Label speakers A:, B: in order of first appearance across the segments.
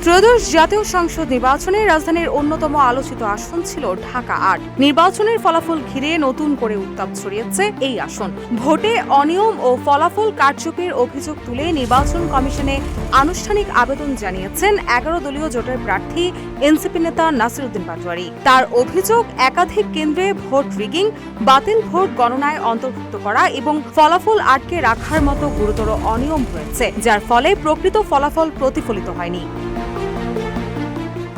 A: ত্রয়োদশ জাতীয় সংসদ নির্বাচনে রাজধানীর অন্যতম আলোচিত আসন ছিল ঢাকা ৮। নির্বাচনের ফলাফল ঘিরে নতুন করে উত্তাপ ছড়িয়েছে এই আসন। ভোটে অনিয়ম ও ফলাফল কারচুপির অভিযোগ তুলে নির্বাচন কমিশনে আনুষ্ঠানিক আবেদন জানিয়েছেন ১১ দলীয় জোটের প্রার্থী এনসিপি নেতা নাসির উদ্দিন পাটোয়ারি। তার অভিযোগ, একাধিক কেন্দ্রে ভোট রিগিং, বাতিল ভোট গণনায় অন্তর্ভুক্ত করা এবং ফলাফল আটকে রাখার মতো গুরুতর অনিয়ম হয়েছে, যার ফলে প্রকৃত ফলাফল প্রতিফলিত হয়নি।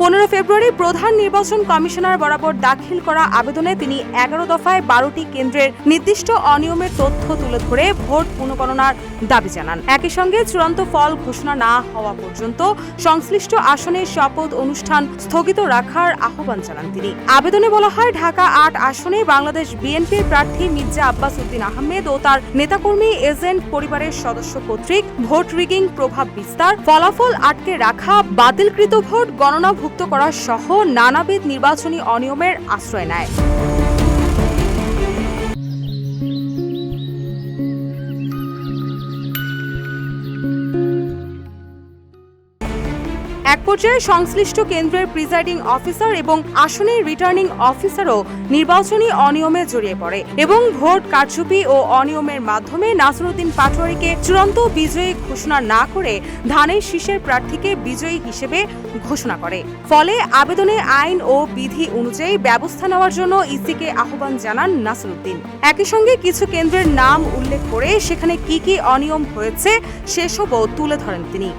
A: ১৫ ফেব্রুয়ারি প্রধান নির্বাচন কমিশনার বরাবর দাখিল করা আবেদনে তিনি ১১ দফায় ১২টি কেন্দ্রের নির্দিষ্ট অনিয়মের তথ্য তুলে ধরে ভোট পুনঃগণনার দাবি জানান। একই সঙ্গে চূড়ান্ত ফল ঘোষণা না হওয়া পর্যন্ত সংশ্লিষ্ট আসনে শপথ অনুষ্ঠান স্থগিত রাখার আহ্বান জানান তিনি। আবেদনে বলা হয়, ঢাকা ৮ আসনে বাংলাদেশ বিএনপির প্রার্থী মির্জা আব্বাস উদ্দিন আহমেদ ও তার নেতাকর্মী এজেন্ট পরিবারের সদস্য কর্তৃক ভোট রিগিং, প্রভাব বিস্তার, ফলাফল আটকে রাখা, বাতিলকৃত ভোট গণনা মুক্ত করা সহ নানাবিধ নির্বাচনী অনিয়মের আশ্রয় নেয়। এক পর্যায়ে সংশ্লিষ্ট কেন্দ্রের প্রিজাইডিং অফিসার এবং আসনের রিটার্নিং অফিসারও নির্বাচনী অনিয়মে জড়িয়ে পড়ে এবং ভোট কারচুপি ও অনিয়মের মাধ্যমে নাসির উদ্দিন পাটোয়ারিকে চূড়ান্ত বিজয়ী ঘোষণা না করে ধানের শীষের প্রার্থীকে বিজয়ী হিসেবে ঘোষণা করে। ফলে আবেদনে আইন ও বিধি অনুযায়ী ব্যবস্থা নেওয়ার জন্য ইসিকে আহ্বান জানান নাসির উদ্দিন। একই সঙ্গে কিছু কেন্দ্রের নাম উল্লেখ করে সেখানে কি কি অনিয়ম হয়েছে সেসবও তুলে ধরেন তিনি।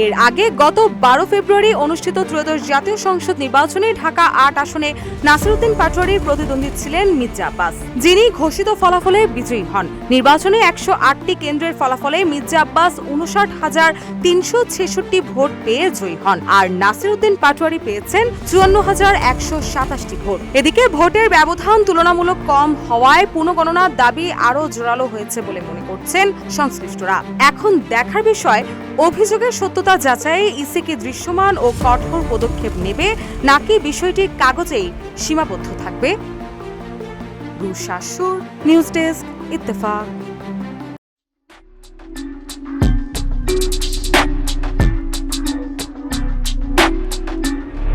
A: এর আগে গত ১২ ফেব্রুয়ারি অনুষ্ঠিত ত্রয়োদশ জাতীয় সংসদ নির্বাচনে ঢাকা ৮ আসনে নাসির উদ্দিন পাটোয়ারির প্রতিদ্বন্দ্বী ছিলেন মির্জা আব্বাস, যিনি ঘোষিত ফলাফলে বিজয়ী হন। নির্বাচনে ১০৮টি কেন্দ্রের ফলাফলে মির্জা আব্বাস ৫৯,৩৬৬ ভোট পেয়ে জয়ী হন, আর নাসির উদ্দিন পাটোয়ারি পেয়েছেন ৫৪,১২৭টি ভোট। এদিকে ভোটের ব্যবধান তুলনামূলক কম হওয়ায় পুনঃগণনার দাবি আরও জোরালো হয়েছে বলে মনে করছেন সংশ্লিষ্টরা। এখন দেখার বিষয়, অভিযোগের সত্যতা যাচাইয়ে ইসি কি দৃশ্যমান ও কঠোর পদক্ষেপ নেবে, নাকি বিষয়টি কাগজেই সীমাবদ্ধ থাকবে। রুশাশুর, নিউজ ডেস্ক, ইত্তেফাক।